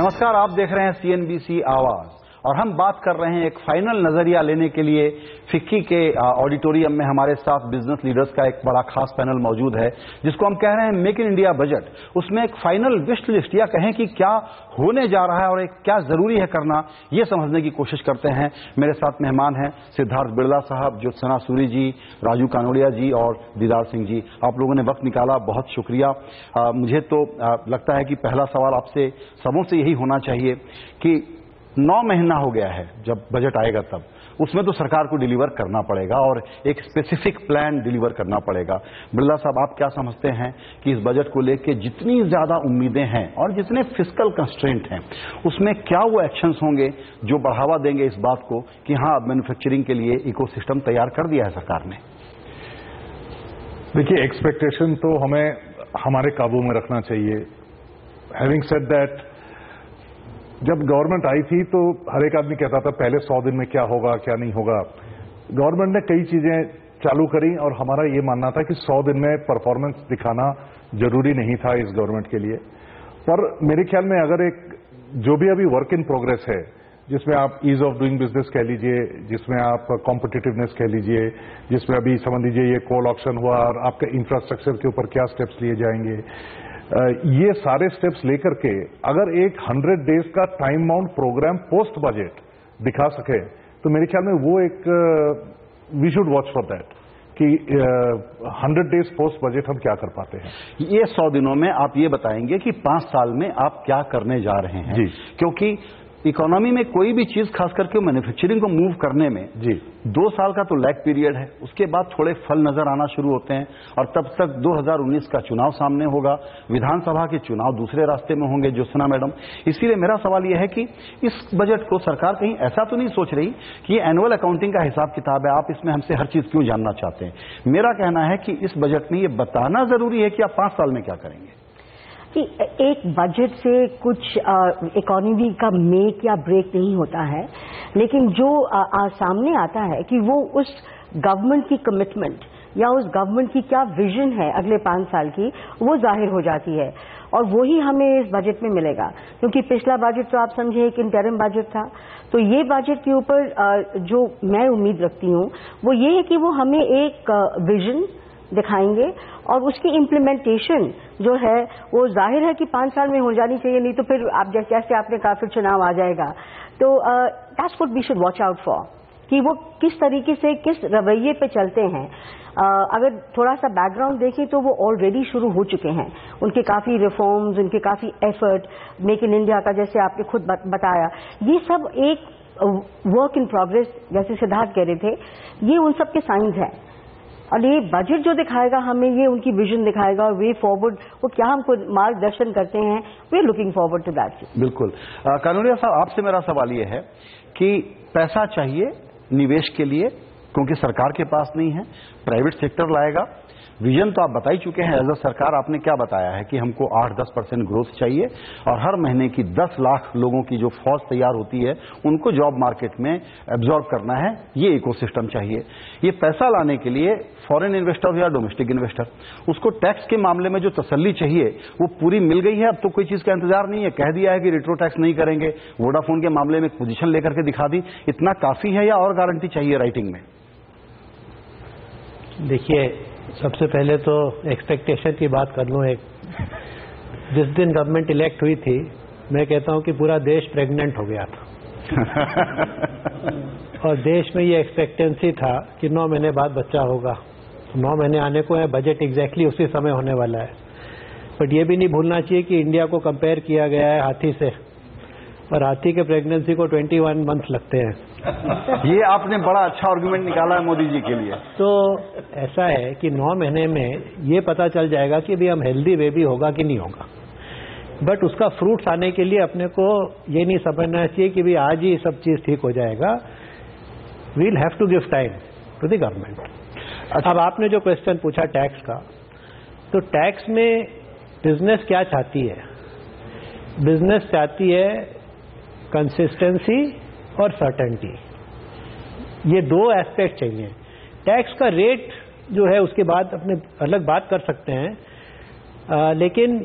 नमस्कार, आप देख रहे हैं CNBC आवाज और हम बात कर रहे हैं एक फाइनल नजरिया लेने के लिए फिक्की के ऑडिटोरियम में हमारे साथ बिजनेस लीडर्स का एक बड़ा खास पैनल मौजूद है जिसको हम कह रहे हैं मेक इन इंडिया बजट। उसमें एक फाइनल विश लिस्ट या कहें कि क्या होने जा रहा है और क्या जरूरी है करना, ये समझने की कोशिश करते हैं। मेरे साथ मेहमान हैं सिद्धार्थ बिड़ला साहब, ज्योत्सना सूरी जी, राजू कानोड़िया जी और दीदार सिंह जी। आप लोगों ने वक्त निकाला, बहुत शुक्रिया। मुझे तो लगता है कि पहला सवाल आपसे सबों से यही होना चाहिए कि 9 महीना हो गया है जब बजट आएगा तब उसमें तो सरकार को डिलीवर करना पड़ेगा और एक स्पेसिफिक प्लान डिलीवर करना पड़ेगा। बिड़ला साहब, आप क्या समझते हैं कि इस बजट को लेकर जितनी ज्यादा उम्मीदें हैं और जितने फिस्कल कंस्ट्रेंट हैं उसमें क्या वो एक्शंस होंगे जो बढ़ावा देंगे इस बात को कि हाँ, अब मैन्युफैक्चरिंग के लिए इकोसिस्टम तैयार कर दिया है सरकार ने? देखिए, एक्सपेक्टेशन तो हमें हमारे काबू में रखना चाहिए। हैविंग सेड दैट, जब गवर्नमेंट आई थी तो हर एक आदमी कहता था पहले 100 दिन में क्या होगा क्या नहीं होगा। गवर्नमेंट ने कई चीजें चालू करी और हमारा ये मानना था कि 100 दिन में परफॉर्मेंस दिखाना जरूरी नहीं था इस गवर्नमेंट के लिए। पर मेरे ख्याल में अगर एक जो भी अभी वर्क इन प्रोग्रेस है, जिसमें आप ईज ऑफ डूइंग बिजनेस कह लीजिए, जिसमें आप कॉम्पिटिटिवनेस कह लीजिए, जिसमें अभी समझ लीजिए ये कोल ऑक्शन हुआ और आपके इंफ्रास्ट्रक्चर के ऊपर क्या स्टेप्स लिए जाएंगे, ये सारे स्टेप्स लेकर के अगर एक 100 डेज का time bound program post budget दिखा सके तो मेरे ख्याल में वो एक we should watch for that कि 100 डेज पोस्ट बजट हम क्या कर पाते हैं। ये 100 दिनों में आप ये बताएंगे कि 5 साल में आप क्या करने जा रहे हैं जी। क्योंकि इकोनॉमी में कोई भी चीज खास करके मैन्युफैक्चरिंग को मूव करने में जी 2 साल का तो लैग पीरियड है, उसके बाद थोड़े फल नजर आना शुरू होते हैं और तब तक 2019 का चुनाव सामने होगा, विधानसभा के चुनाव दूसरे रास्ते में होंगे ज्योत्सना मैडम। इसीलिए मेरा सवाल यह है कि इस बजट को सरकार कहीं ऐसा तो नहीं सोच रही कि ये एनुअल अकाउंटिंग का हिसाब किताब है, आप इसमें हमसे हर चीज क्यों जानना चाहते हैं? मेरा कहना है कि इस बजट में ये बताना जरूरी है कि आप 5 साल में क्या करेंगे। कि एक बजट से कुछ इकोनॉमी का मेक या ब्रेक नहीं होता है, लेकिन जो सामने आता है कि वो उस गवर्नमेंट की कमिटमेंट या उस गवर्नमेंट की क्या विजन है अगले 5 साल की, वो जाहिर हो जाती है और वही हमें इस बजट में मिलेगा। क्योंकि पिछला बजट तो आप समझे एक इंटरिम बजट था, तो ये बजट के ऊपर जो मैं उम्मीद रखती हूँ वो ये है कि वो हमें एक विजन दिखाएंगे और उसकी इम्प्लीमेंटेशन जो है वो जाहिर है कि 5 साल में हो जानी चाहिए, नहीं तो फिर आप जैसे आपने कहा फिर चुनाव आ जाएगा। तो that's what we should watch out for कि वो किस तरीके से किस रवैये पे चलते हैं। अगर थोड़ा सा बैकग्राउंड देखें तो वो ऑलरेडी शुरू हो चुके हैं, उनके काफी रिफॉर्म्स, उनके काफी एफर्ट, मेक इन इंडिया का जैसे आपने खुद बताया, ये सब एक वर्क इन प्रोग्रेस जैसे सिद्धार्थ कह रहे थे, ये उन सब के साइंस है। और ये बजट जो दिखाएगा हमें, ये उनकी विजन दिखाएगा और वे फॉरवर्ड वो क्या हमको मार्गदर्शन करते हैं, we are looking forward to that. बिल्कुल। कानोड़िया साहब, आपसे मेरा सवाल ये है कि पैसा चाहिए निवेश के लिए क्योंकि सरकार के पास नहीं है, प्राइवेट सेक्टर लाएगा। विजन तो आप बता ही चुके हैं, एज अ सरकार आपने क्या बताया है कि हमको 8-10% ग्रोथ चाहिए और हर महीने की 10 लाख लोगों की जो फौज तैयार होती है उनको जॉब मार्केट में एब्जॉर्ब करना है, ये इकोसिस्टम चाहिए। ये पैसा लाने के लिए फॉरेन इन्वेस्टर या डोमेस्टिक इन्वेस्टर, उसको टैक्स के मामले में जो तसल्ली चाहिए वो पूरी मिल गई है। अब तो कोई चीज का इंतजार नहीं है, कह दिया है कि रिट्रो टैक्स नहीं करेंगे, वोडाफोन के मामले में पोजीशन लेकर के दिखा दी। इतना काफी है या और गारंटी चाहिए राइटिंग में? देखिए, सबसे पहले तो एक्सपेक्टेशन की बात कर लूं। एक जिस दिन गवर्नमेंट इलेक्ट हुई थी, मैं कहता हूं कि पूरा देश प्रेग्नेंट हो गया था और देश में ये एक्सपेक्टेंसी था कि 9 महीने बाद बच्चा होगा। 9 महीने आने को है, बजट एग्जैक्टली उसी समय होने वाला है। बट ये भी नहीं भूलना चाहिए कि इंडिया को कंपेयर किया गया है हाथी से, और हाथी के प्रेगनेंसी को 21 मंथ लगते हैं। ये आपने बड़ा अच्छा आर्गुमेंट निकाला है मोदी जी के लिए। तो ऐसा है कि 9 महीने में ये पता चल जाएगा कि भी हम हेल्दी बेबी होगा कि नहीं होगा। बट उसका फ्रूट्स आने के लिए अपने को ये नहीं समझना चाहिए कि भी आज ही सब चीज ठीक हो जाएगा। We'll have to give time to the government. अब आपने जो क्वेश्चन पूछा टैक्स का, तो टैक्स में बिजनेस क्या चाहती है? बिजनेस चाहती है कंसिस्टेंसी और सर्टेनिटी, ये 2 एस्पेक्ट चाहिए। टैक्स का रेट जो है उसके बाद अपने अलग बात कर सकते हैं, लेकिन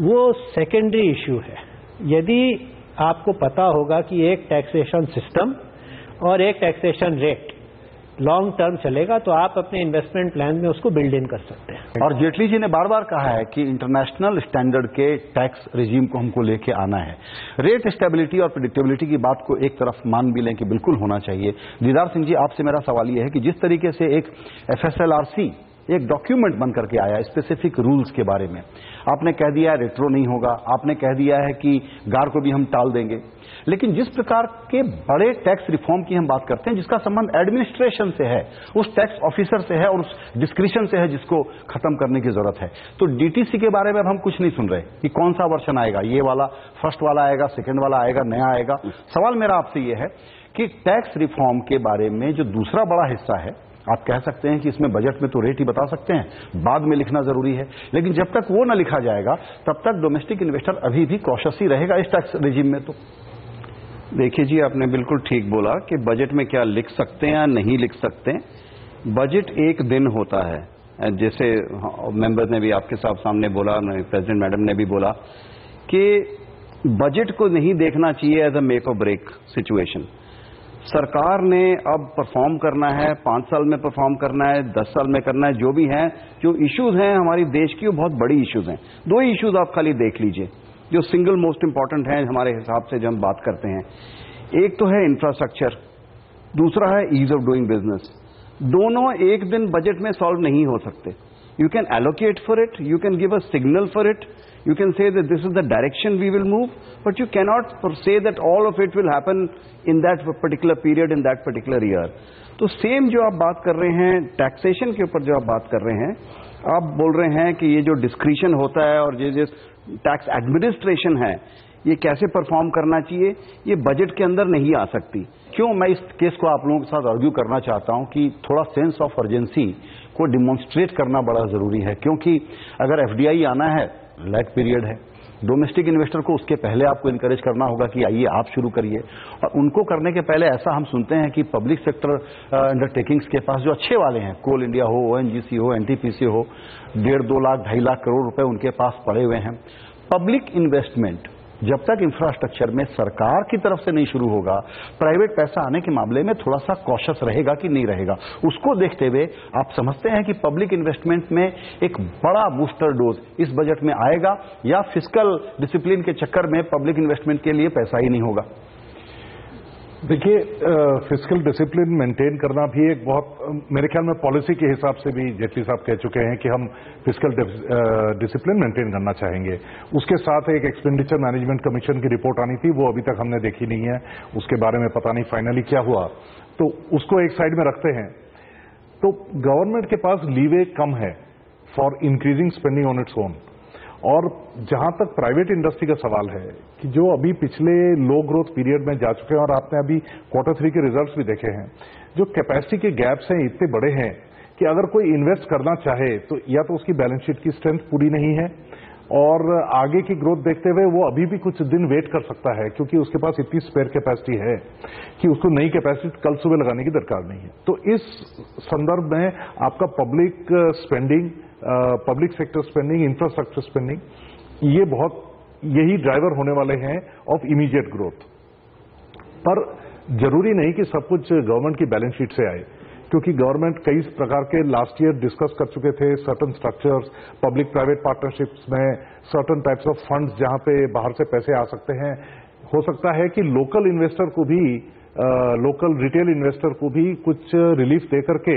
वो सेकेंडरी इश्यू है। यदि आपको पता होगा कि एक टैक्सेशन सिस्टम और एक टैक्सेशन रेट लॉन्ग टर्म चलेगा, तो आप अपने इन्वेस्टमेंट प्लान में उसको बिल्ड इन कर सकते हैं। और जेटली जी ने बार बार कहा है कि इंटरनेशनल स्टैंडर्ड के टैक्स रिजीम को हमको लेके आना है। रेट स्टेबिलिटी और प्रेडिक्टेबिलिटी की बात को एक तरफ मान भी लें कि बिल्कुल होना चाहिए। दीदार सिंह जी, आपसे मेरा सवाल यह है कि जिस तरीके से एक FSLRC एक डॉक्यूमेंट बन करके आया स्पेसिफिक रूल्स के बारे में, आपने कह दिया है रेट्रो नहीं होगा, आपने कह दिया है कि गार को भी हम टाल देंगे, लेकिन जिस प्रकार के बड़े टैक्स रिफॉर्म की हम बात करते हैं जिसका संबंध एडमिनिस्ट्रेशन से है, उस टैक्स ऑफिसर से है और उस डिस्क्रिशन से है जिसको खत्म करने की जरूरत है, तो DTC के बारे में अब हम कुछ नहीं सुन रहे कि कौन सा वर्षन आएगा, ये वाला फर्स्ट वाला आएगा, सेकंड वाला आएगा, नया आएगा। सवाल मेरा आपसे ये है कि टैक्स रिफॉर्म के बारे में जो दूसरा बड़ा हिस्सा है, आप कह सकते हैं कि इसमें बजट में तो रेट ही बता सकते हैं, बाद में लिखना जरूरी है, लेकिन जब तक वो न लिखा जाएगा तब तक डोमेस्टिक इन्वेस्टर अभी भी कॉशियस ही रहेगा इस टैक्स रिजीम में। तो देखिए जी, आपने बिल्कुल ठीक बोला कि बजट में क्या लिख सकते हैं या नहीं लिख सकते हैं। बजट एक दिन होता है, जैसे मेंबर्स ने भी आपके सामने बोला, प्रेसिडेंट मैडम ने भी बोला कि बजट को नहीं देखना चाहिए एज अ मेक और ब्रेक सिचुएशन। सरकार ने अब परफॉर्म करना है, 5 साल में परफॉर्म करना है, 10 साल में करना है, जो भी है, जो इश्यूज हैं हमारी देश की वो बहुत बड़ी इश्यूज हैं। 2 इश्यूज आप खाली देख लीजिए जो सिंगल मोस्ट इंपॉर्टेंट हैं हमारे हिसाब से, जो हम बात करते हैं। एक तो है इंफ्रास्ट्रक्चर, दूसरा है ईज ऑफ डूइंग बिजनेस। दोनों एक दिन बजट में सॉल्व नहीं हो सकते। You can allocate for it, you can give a signal for it, you can say that this is the direction we will move, but you cannot say that all of it will happen in that particular period, in that particular year. तो same जो आप बात कर रहे हैं taxation के ऊपर, जो आप बात कर रहे हैं, आप बोल रहे हैं कि ये जो डिस्क्रिशन होता है और ये टैक्स एडमिनिस्ट्रेशन है, ये कैसे परफॉर्म करना चाहिए, ये बजट के अंदर नहीं आ सकती। क्यों मैं इस केस को आप लोगों के साथ आर्ग्यू करना चाहता हूं कि थोड़ा सेंस ऑफ अर्जेंसी को डिमॉन्स्ट्रेट करना बड़ा जरूरी है, क्योंकि अगर FDI आना है, लैग पीरियड है, डोमेस्टिक इन्वेस्टर को उसके पहले आपको इनकरेज करना होगा कि आइए आप शुरू करिए, और उनको करने के पहले ऐसा हम सुनते हैं कि पब्लिक सेक्टर अंडरटेकिंग्स के पास जो अच्छे वाले हैं, कोल इंडिया हो, ONGC हो, NTPC हो, 1.5-2 लाख 2.5 लाख करोड़ रुपए उनके पास पड़े हुए हैं। पब्लिक इन्वेस्टमेंट जब तक इंफ्रास्ट्रक्चर में सरकार की तरफ से नहीं शुरू होगा, प्राइवेट पैसा आने के मामले में थोड़ा सा कॉशियस रहेगा कि नहीं रहेगा, उसको देखते हुए आप समझते हैं कि पब्लिक इन्वेस्टमेंट में एक बड़ा बूस्टर डोज इस बजट में आएगा, या फिस्कल डिसिप्लिन के चक्कर में पब्लिक इन्वेस्टमेंट के लिए पैसा ही नहीं होगा? देखिए, फिस्कल डिसिप्लिन मेंटेन करना भी एक बहुत, मेरे ख्याल में पॉलिसी के हिसाब से भी जेटली साहब कह चुके हैं कि हम फिस्कल डिसिप्लिन मेंटेन करना चाहेंगे। उसके साथ एक एक्सपेंडिचर मैनेजमेंट कमीशन की रिपोर्ट आनी थी, वो अभी तक हमने देखी नहीं है, उसके बारे में पता नहीं फाइनली क्या हुआ, तो उसको एक साइड में रखते हैं। तो गवर्नमेंट के पास लीवे कम है for increasing spending on its own. और जहां तक प्राइवेट इंडस्ट्री का सवाल है कि जो अभी पिछले लो ग्रोथ पीरियड में जा चुके हैं, और आपने अभी Q3 के रिजल्ट्स भी देखे हैं, जो कैपेसिटी के गैप्स हैं इतने बड़े हैं कि अगर कोई इन्वेस्ट करना चाहे तो या तो उसकी बैलेंस शीट की स्ट्रेंथ पूरी नहीं है, और आगे की ग्रोथ देखते हुए वो अभी भी कुछ दिन वेट कर सकता है, क्योंकि उसके पास इतनी स्पेयर कैपेसिटी है कि उसको नई कैपेसिटी कल सुबह लगाने की दरकार नहीं है। तो इस संदर्भ में आपका public spending, public sector spending, infrastructure spending, ये बहुत, यही ड्राइवर होने वाले हैं ऑफ इमीडिएट ग्रोथ। पर जरूरी नहीं कि सब कुछ गवर्नमेंट की बैलेंस शीट से आए, क्योंकि गवर्नमेंट कई प्रकार के लास्ट ईयर डिस्कस कर चुके थे, certain structures, public private partnerships में सर्टन टाइप्स ऑफ फंड्स जहां पे बाहर से पैसे आ सकते हैं। हो सकता है कि लोकल इन्वेस्टर को भी, लोकल रिटेल इन्वेस्टर को भी कुछ रिलीफ दे करके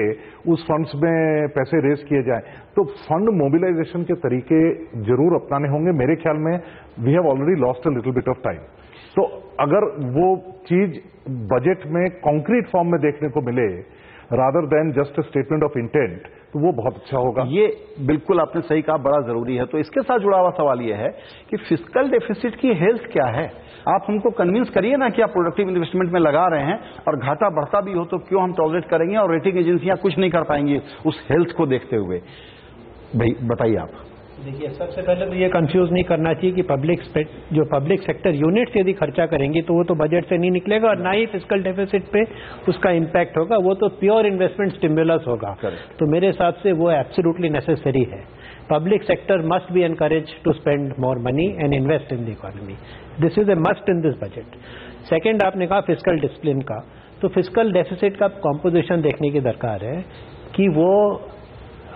उस फंड्स में पैसे रेज किए जाए। तो फंड मोबिलाइजेशन के तरीके जरूर अपनाने होंगे। मेरे ख्याल में we have already lost a little bit of time. तो अगर वो चीज बजट में कॉन्क्रीट फॉर्म में देखने को मिले rather than just a statement of intent, तो वो बहुत अच्छा होगा। ये बिल्कुल आपने सही कहा, बड़ा जरूरी है। तो इसके साथ जुड़ा हुआ सवाल ये है कि फिस्कल डेफिसिट की हेल्थ क्या है? आप हमको कन्विंस करिए ना कि आप प्रोडक्टिव इन्वेस्टमेंट में लगा रहे हैं और घाटा बढ़ता भी हो तो क्यों हम टॉलरेट करेंगे, और रेटिंग एजेंसियां कुछ नहीं कर पाएंगी उस हेल्थ को देखते हुए। भाई बताइए आप। देखिए, सबसे पहले तो ये कंफ्यूज नहीं करना चाहिए कि पब्लिक सेक्टर यूनिट्स यदि खर्चा करेंगी तो वो तो बजट से नहीं निकलेगा और ना ही फिस्कल डेफिसिट पे उसका इम्पैक्ट होगा, वो तो प्योर इन्वेस्टमेंट स्टिमुलस होगा। तो मेरे हिसाब से वो एब्सोल्युटली नेसेसरी है। Public sector must be encouraged to spend more money and invest in the economy. This is a must in this budget. Second, आपने कहा फिस्कल डिसिप्लिन का, तो फिस्कल डेफिसिट का कॉम्पोजिशन देखने की दरकार है कि वो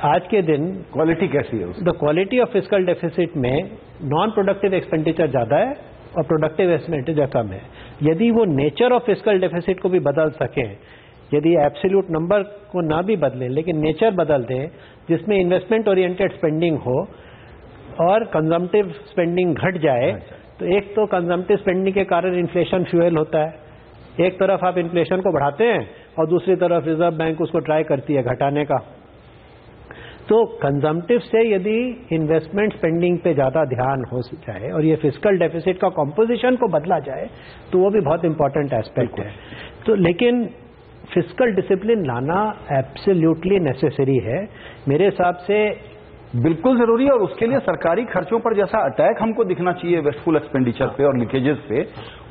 आज के दिन क्वालिटी कैसी है उसकी? The quality of fiscal deficit में नॉन प्रोडक्टिव एक्सपेंडिचर ज्यादा है और प्रोडक्टिव एक्सपेंडिचर कम है। यदि वो नेचर ऑफ फिस्कल डेफिसिट को भी बदल सकें, यदि एब्सोल्यूट नंबर को ना भी बदलें लेकिन नेचर बदल दें, जिसमें इन्वेस्टमेंट ओरिएंटेड स्पेंडिंग हो और कंजम्पटिव स्पेंडिंग घट जाए, तो एक तो कंजम्पटिव स्पेंडिंग के कारण इन्फ्लेशन फ्यूएल होता है, एक तरफ आप इन्फ्लेशन को बढ़ाते हैं और दूसरी तरफ रिजर्व बैंक उसको ट्राई करती है घटाने का। तो कंजम्पटिव से यदि इन्वेस्टमेंट स्पेंडिंग पे ज्यादा ध्यान हो जाए और ये फिस्कल डेफिसिट का कॉम्पोजिशन को बदला जाए तो वो भी बहुत इंपॉर्टेंट एस्पेक्ट है। तो लेकिन फिस्कल डिसिप्लिन लाना एब्सोल्युटली नेसेसरी है मेरे हिसाब से, बिल्कुल जरूरी है। और उसके लिए सरकारी खर्चों पर जैसा अटैक हमको दिखना चाहिए वेस्टफुल एक्सपेंडिचर पे और लीकेजेस पे,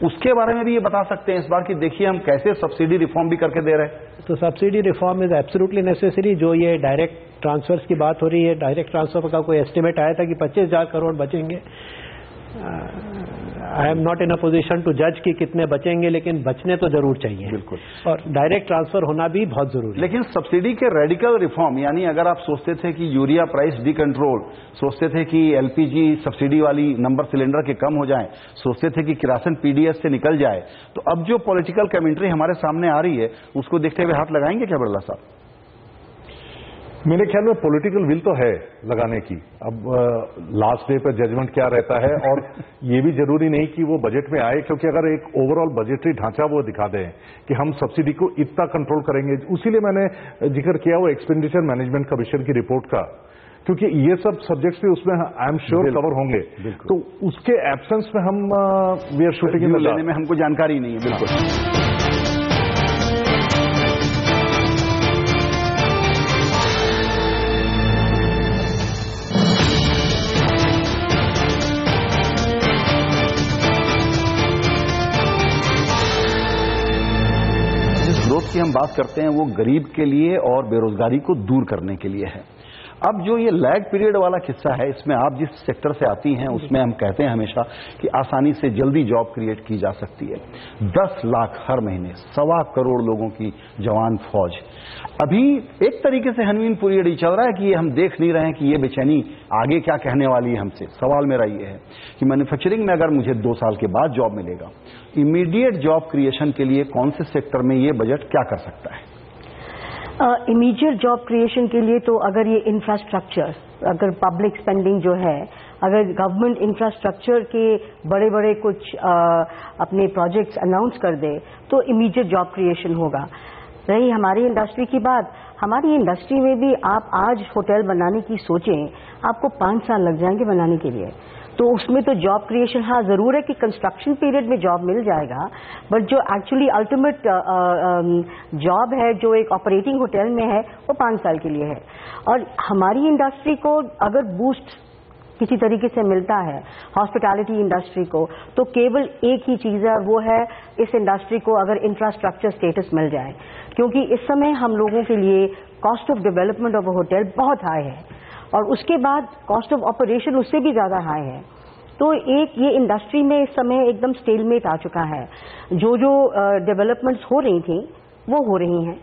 उसके बारे में भी ये बता सकते हैं इस बार कि देखिए हम कैसे सब्सिडी रिफॉर्म भी करके दे रहे हैं। तो subsidy reform is absolutely necessary. जो ये डायरेक्ट ट्रांसफर्स की बात हो रही है, डायरेक्ट ट्रांसफर का कोई एस्टिमेट आया था कि 25,000 करोड़ बचेंगे। I am not in a position to जज कि कितने बचेंगे, लेकिन बचने तो जरूर चाहिए। बिल्कुल। और डायरेक्ट ट्रांसफर होना भी बहुत जरूरी है। लेकिन सब्सिडी के रेडिकल रिफॉर्म, यानी अगर आप सोचते थे कि यूरिया प्राइस डी कंट्रोल, सोचते थे कि एलपीजी सब्सिडी वाली नंबर सिलेंडर के कम हो जाएं, सोचते थे कि किरासन पीडीएस से निकल जाए, तो अब जो पॉलिटिकल कमेंट्री हमारे सामने आ रही है उसको देखते हुए हाथ लगाएंगे क्या बिरला साहब? मेरे ख्याल में पॉलिटिकल विल तो है लगाने की। अब लास्ट डे पर जजमेंट क्या रहता है, और ये भी जरूरी नहीं कि वो बजट में आए, क्योंकि अगर एक ओवरऑल बजटरी ढांचा वो दिखा दें कि हम सब्सिडी को इतना कंट्रोल करेंगे, उसीलिए मैंने जिक्र किया वो एक्सपेंडिचर मैनेजमेंट कमीशन की रिपोर्ट का, क्योंकि ये सब सब्जेक्ट्स भी उसमें आई एम श्योर कवर होंगे। तो उसके एब्सेंस में हम we are shooting in the लेने में हमको जानकारी नहीं है। बिल्कुल। की हम बात करते हैं वो गरीब के लिए और बेरोजगारी को दूर करने के लिए है। अब जो ये लैग पीरियड वाला किस्सा है, इसमें आप जिस सेक्टर से आती हैं उसमें हम कहते हैं हमेशा कि आसानी से जल्दी जॉब क्रिएट की जा सकती है। 10 लाख हर महीने, 1.25 करोड़ लोगों की जवान फौज। अभी एक तरीके से हनीमून पीरियड ही चल रहा है कि ये हम देख नहीं रहे हैं कि ये बेचैनी आगे क्या कहने वाली है हमसे। सवाल मेरा ये है कि मैन्युफैक्चरिंग में अगर मुझे 2 साल के बाद जॉब मिलेगा, इमीडिएट जॉब क्रिएशन के लिए कौन से सेक्टर में ये बजट क्या कर सकता है? इमीडिएट जॉब क्रिएशन के लिए तो अगर ये इंफ्रास्ट्रक्चर, अगर पब्लिक स्पेंडिंग जो है, अगर गवर्नमेंट इंफ्रास्ट्रक्चर के बड़े बड़े कुछ अपने प्रोजेक्ट्स अनाउंस कर दे तो इमीडिएट जॉब क्रिएशन होगा। रही हमारी इंडस्ट्री की बात, हमारी इंडस्ट्री में भी आप आज होटल बनाने की सोचें, आपको 5 साल लग जाएंगे बनाने के लिए। तो उसमें तो जॉब क्रिएशन, हाँ जरूर है कि कंस्ट्रक्शन पीरियड में जॉब मिल जाएगा, बट जो एक्चुअली अल्टीमेट जॉब है जो एक ऑपरेटिंग होटल में है वो 5 साल के लिए है। और हमारी इंडस्ट्री को अगर बूस्ट किसी तरीके से मिलता है, हॉस्पिटैलिटी इंडस्ट्री को, तो केवल एक ही चीज है, वो है इस इंडस्ट्री को अगर इंफ्रास्ट्रक्चर स्टेटस मिल जाए, क्योंकि इस समय हम लोगों के लिए cost of development of a hotel बहुत हाई है और उसके बाद कॉस्ट ऑफ ऑपरेशन उससे भी ज्यादा हाई है। तो एक ये इंडस्ट्री में इस समय एकदम स्टेलमेट आ चुका है। जो डेवलपमेंट्स हो रही थी वो हो रही हैं,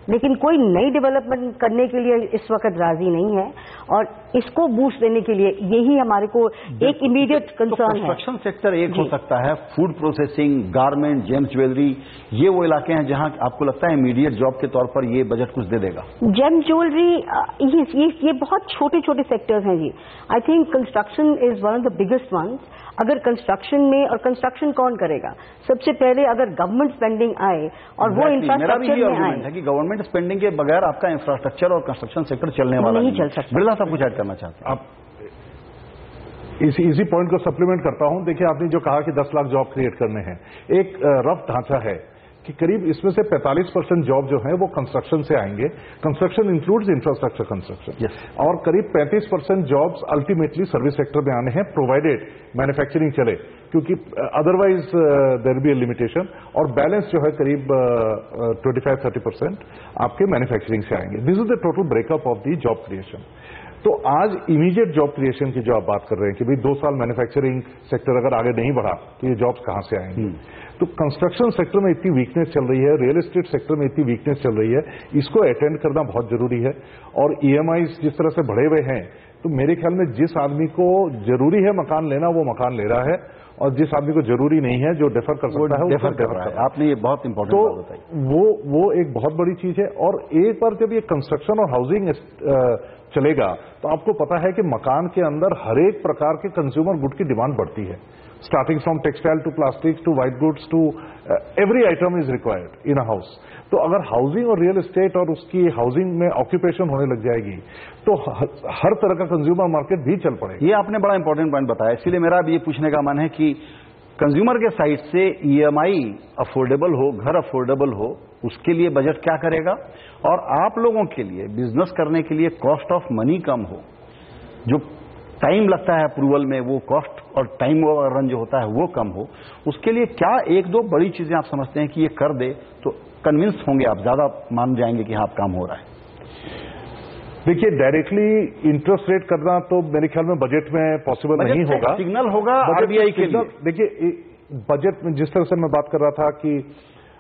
लेकिन कोई नई डेवलपमेंट करने के लिए इस वक्त राजी नहीं है, और इसको बूस्ट देने के लिए यही हमारे को एक इमीडिएट कंसर्न है। कंस्ट्रक्शन सेक्टर एक हो सकता है, food processing, garment, James jewellery, ये वो इलाके हैं जहां आपको लगता है इमीडिएट जॉब के तौर पर ये बजट कुछ दे देगा। जेम्स ज्वेलरी, ये बहुत छोटे छोटे सेक्टर्स हैं जी। I think construction is one of the biggest ones. अगर कंस्ट्रक्शन में, और कंस्ट्रक्शन कौन करेगा? सबसे पहले अगर गवर्नमेंट स्पेंडिंग आए और वो इंफ्रास्ट्रक्चर में आए। है कि गवर्नमेंट स्पेंडिंग के बगैर आपका इंफ्रास्ट्रक्चर और कंस्ट्रक्शन सेक्टर चलने वाला नहीं चल सकता। बिरला साहब कुछ ऐड करना चाहते हैं? आप इसी पॉइंट को सप्लीमेंट करता हूं। देखिए, आपने जो कहा कि 10 लाख जॉब क्रिएट करने हैं, एक रफ ढांचा है कि करीब इसमें से 45% जॉब जो है वो कंस्ट्रक्शन से आएंगे। कंस्ट्रक्शन इंक्लूड्स इंफ्रास्ट्रक्चर कंस्ट्रक्शन, और करीब 35% जॉब्स अल्टीमेटली सर्विस सेक्टर में आने हैं, प्रोवाइडेड मैन्युफैक्चरिंग चले, क्योंकि otherwise there be a limitation. और बैलेंस जो है करीब 25-30% आपके मैन्युफैक्चरिंग से आएंगे। This is the total breakup of the job creation. तो आज इमीडिएट जॉब क्रिएशन की जो आप बात कर रहे हैं कि भाई 2 साल मैन्युफैक्चरिंग सेक्टर अगर आगे नहीं बढ़ा तो ये जॉब्स कहां से आएंगे। तो कंस्ट्रक्शन सेक्टर में इतनी वीकनेस चल रही है, रियल एस्टेट सेक्टर में इतनी वीकनेस चल रही है, इसको अटेंड करना बहुत जरूरी है। और EMIs जिस तरह से बढ़े हुए हैं, तो मेरे ख्याल में जिस आदमी को जरूरी है मकान लेना वो मकान ले रहा है, और जिस आदमी को जरूरी नहीं है, जो डिफर कर सकता है, डिफर कर रहा है। आपने ये बहुत इंपॉर्टेंट बात बताई। तो वो एक बहुत बड़ी चीज है। और एक बार जब ये कंस्ट्रक्शन और हाउसिंग चलेगा तो आपको पता है कि मकान के अंदर हर एक प्रकार के कंज्यूमर गुड की डिमांड बढ़ती है, starting from textile to plastics to white goods to every item is required in a house. तो अगर हाउसिंग और रियल एस्टेट और उसकी हाउसिंग में ऑक्यूपेशन होने लग जाएगी तो हर तरह का कंज्यूमर मार्केट भी चल पड़ेगा। ये आपने बड़ा इंपॉर्टेंट पॉइंट बताया, इसीलिए मेरा भी ये पूछने का मन है कि कंज्यूमर के साइड से EMI अफोर्डेबल हो, घर अफोर्डेबल हो, उसके लिए बजट क्या करेगा, और आप लोगों के लिए बिजनेस करने के लिए कॉस्ट ऑफ मनी कम हो, जो टाइम लगता है अप्रूवल में वो कॉस्ट और टाइम रन जो होता है वो कम हो, उसके लिए क्या 1-2 बड़ी चीजें आप समझते हैं कि ये कर दे तो कन्विंस होंगे आप, ज्यादा मान जाएंगे कि हाँ काम हो रहा है। देखिए, डायरेक्टली इंटरेस्ट रेट करना तो मेरे ख्याल में बजट में पॉसिबल नहीं होगा। सिग्नल होगा RBI के लिए। देखिए, बजट में जिस तरह से मैं बात कर रहा था कि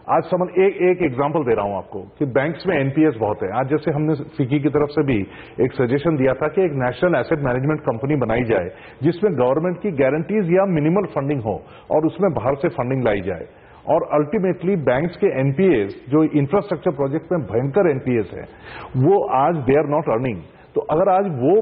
आज समझ एक एग्जांपल दे रहा हूं आपको कि बैंक्स में NPS बहुत है। आज जैसे हमने फिक्की की तरफ से भी एक सजेशन दिया था कि एक नेशनल एसेट मैनेजमेंट कंपनी बनाई जाए जिसमें गवर्नमेंट की गारंटीज या मिनिमल फंडिंग हो और उसमें बाहर से फंडिंग लाई जाए, और अल्टीमेटली बैंक्स के NPAs जो इंफ्रास्ट्रक्चर प्रोजेक्ट में भयंकर NPAs है वो आज दे आर नॉट अर्निंग। तो अगर आज वो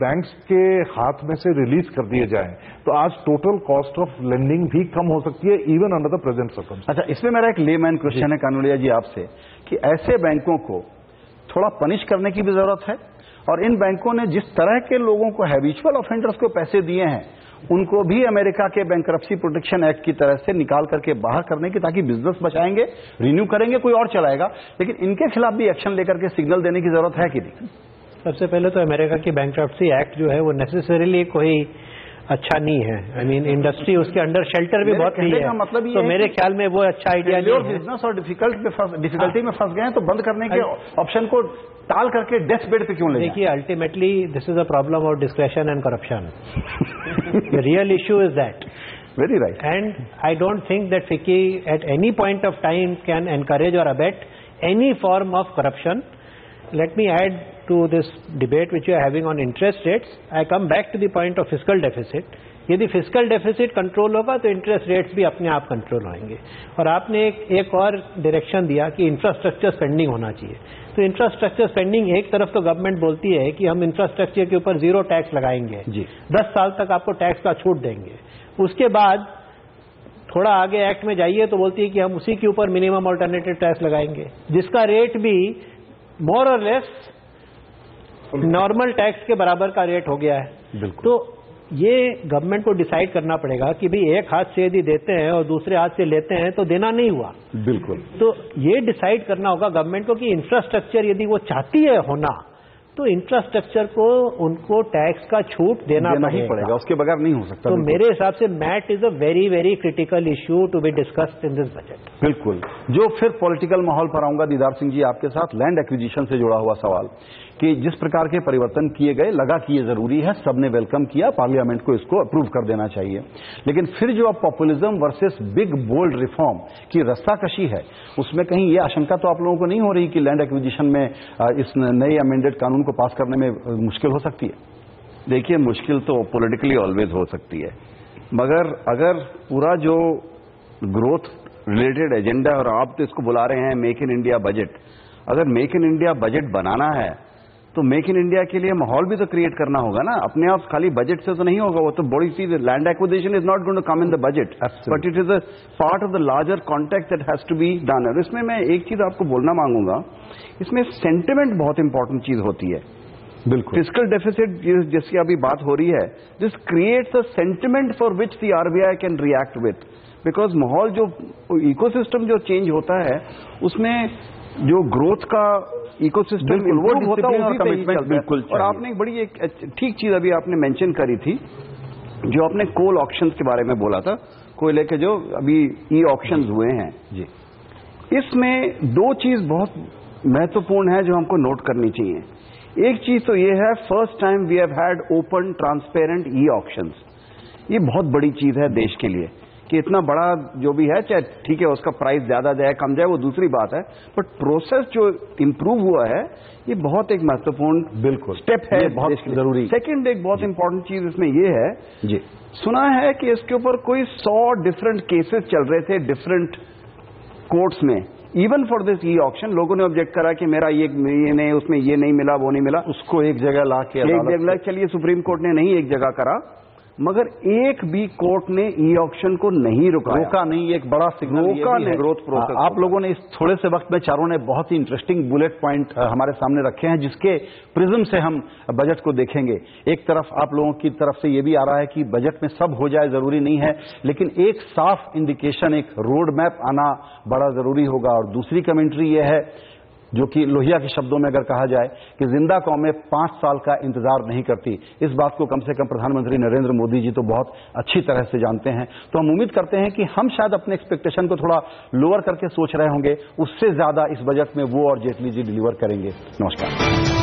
बैंक्स के हाथ में से रिलीज कर दिए जाएं तो आज टोटल कॉस्ट ऑफ लेंडिंग भी कम हो सकती है even under the present circumstance. अच्छा, इसमें मेरा एक लेमैन क्वेश्चन है कानूलिया जी आपसे कि ऐसे बैंकों को थोड़ा पनिश करने की भी जरूरत है, और इन बैंकों ने जिस तरह के लोगों को हैबिचुअल ऑफेंडर्स को पैसे दिए हैं उनको भी अमेरिका के बैंकरप्सी प्रोटेक्शन एक्ट की तरह से निकाल करके बाहर करने की, ताकि बिजनेस बचाएंगे, रिन्यू करेंगे, कोई और चलाएगा, लेकिन इनके खिलाफ भी एक्शन लेकर के सिग्नल देने की जरूरत है कि नहीं? सबसे पहले तो अमेरिका की बैंकरप्सी एक्ट जो है वो नेसेसरीली कोई अच्छा नहीं है। आई मीन इंडस्ट्री उसके अंडर शेल्टर भी बहुत नहीं है, मतलब तो मेरे ख्याल में वो अच्छा आइडिया नहीं है। बिजनेस और डिफिकल्टी में फंस गए हैं तो बंद करने के ऑप्शन को टाल करके डेथ बेड पे क्यों ले? देखिए, ultimately this is a problem of discretion and corruption. The real issue is that. Very right. And I don't think that FICCI at any point of time can encourage or abet any form of corruption. Let me add to this debate which you are having on interest rates. I come back to the point of fiscal deficit. यदि physical deficit control होगा तो interest rates भी अपने आप control होंगे। और आपने एक और डायरेक्शन दिया कि इंफ्रास्ट्रक्चर स्पेंडिंग होना चाहिए। तो इंफ्रास्ट्रक्चर स्पेंडिंग एक तरफ तो गवर्नमेंट बोलती है कि हम इंफ्रास्ट्रक्चर के ऊपर 0 टैक्स लगाएंगे, 10 साल तक आपको टैक्स का छूट देंगे। उसके बाद थोड़ा आगे एक्ट में जाइए तो बोलती है कि हम उसी के ऊपर मिनिमम अल्टरनेटिव टैक्स लगाएंगे, जिसका रेट भी मोर और लेस नॉर्मल टैक्स के बराबर का रेट हो गया है। तो ये गवर्नमेंट को डिसाइड करना पड़ेगा कि भाई एक हाथ से यदि देते हैं और दूसरे हाथ से लेते हैं तो देना नहीं हुआ। बिल्कुल। तो ये डिसाइड करना होगा गवर्नमेंट को कि इंफ्रास्ट्रक्चर यदि वो चाहती है होना तो इंफ्रास्ट्रक्चर को उनको टैक्स का छूट देना ही पड़ेगा, उसके बगैर नहीं हो सकता। तो मेरे हिसाब से MAT is a very very critical issue to be discussed in this budget. बिल्कुल। जो फिर पॉलिटिकल माहौल पर आऊंगा दीदार सिंह जी आपके साथ, लैंड एक्विजिशन से जुड़ा हुआ सवाल कि जिस प्रकार के परिवर्तन किए गए, लगा कि ये जरूरी है, सबने वेलकम किया, पार्लियामेंट को इसको अप्रूव कर देना चाहिए, लेकिन फिर जो अब populism versus big bold reform की रस्साकशी है, उसमें कहीं ये आशंका तो आप लोगों को नहीं हो रही कि लैंड एक्विजिशन में इस नए अमेंडेड कानून को पास करने में मुश्किल हो सकती है? देखिए, मुश्किल तो पॉलिटिकली ऑलवेज हो सकती है, मगर अगर पूरा जो ग्रोथ रिलेटेड एजेंडा, और आप तो इसको बुला रहे हैं मेक इन इंडिया बजट, अगर मेक इन इंडिया बजट बनाना है तो मेक इन इंडिया के लिए माहौल भी तो क्रिएट करना होगा ना। अपने आप खाली बजट से तो नहीं होगा, वो तो बड़ी चीज है। Land acquisition is not going to come in the budget, but it is a part of the larger context that has to be done. और इसमें मैं एक चीज आपको बोलना मांगूंगा, इसमें सेंटिमेंट बहुत इंपॉर्टेंट चीज होती है। बिल्कुल। फिजिकल डेफिसिट जिसकी अभी बात हो रही है, this creates a sentiment for which the RBI can react with, because माहौल जो इकोसिस्टम जो चेंज होता है उसमें जो ग्रोथ का इकोसिस्टम वो होता है, उसी से ही चलता है। और आपने एक बड़ी एक ठीक चीज अभी आपने मेंशन करी थी, जो आपने कोल ऑक्शंस के बारे में बोला था, कोयले के जो अभी ई ऑक्शंस हुए हैं जी, इसमें 2 चीज बहुत महत्वपूर्ण है जो हमको नोट करनी चाहिए। एक चीज तो ये है, first time we have had open transparent e auctions. ये बहुत बड़ी चीज है देश के लिए कि इतना बड़ा जो भी है, चाहे ठीक है उसका प्राइस ज्यादा जाए कम जाए वो दूसरी बात है, बट प्रोसेस जो इंप्रूव हुआ है ये बहुत एक महत्वपूर्ण बिल्कुल स्टेप है, बहुत जरूरी। सेकंड एक बहुत इंपॉर्टेंट चीज इसमें ये है जी, सुना है कि इसके ऊपर कोई 100 डिफरेंट केसेस चल रहे थे डिफरेंट कोर्ट्स में, even for this e auction. लोगों ने ऑब्जेक्ट करा कि मेरा ये नहीं, उसमें ये नहीं मिला, वो नहीं मिला, उसको एक जगह ला के एक जगह। चलिए सुप्रीम कोर्ट ने नहीं एक जगह करा, मगर एक भी कोर्ट ने ई ऑक्शन को नहीं रोका नहीं। एक बड़ा सिग्नल रोका नहीं ग्रोथ प्रोसेस। आप लोगों ने इस थोड़े से वक्त में चारों ने बहुत ही इंटरेस्टिंग बुलेट पॉइंट हमारे सामने रखे हैं, जिसके प्रिज्म से हम बजट को देखेंगे। एक तरफ आप लोगों की तरफ से ये भी आ रहा है कि बजट में सब हो जाए, जरूरी नहीं है, लेकिन एक साफ इंडिकेशन, एक रोड मैप आना बड़ा जरूरी होगा। और दूसरी कमेंट्री ये है, जो कि लोहिया के शब्दों में अगर कहा जाए कि जिंदा कौमें 5 साल का इंतजार नहीं करती, इस बात को कम से कम प्रधानमंत्री नरेंद्र मोदी जी तो बहुत अच्छी तरह से जानते हैं। तो हम उम्मीद करते हैं कि हम शायद अपने एक्सपेक्टेशन को थोड़ा लोअर करके सोच रहे होंगे, उससे ज्यादा इस बजट में वो और जेटली जी डिलीवर करेंगे। नमस्कार।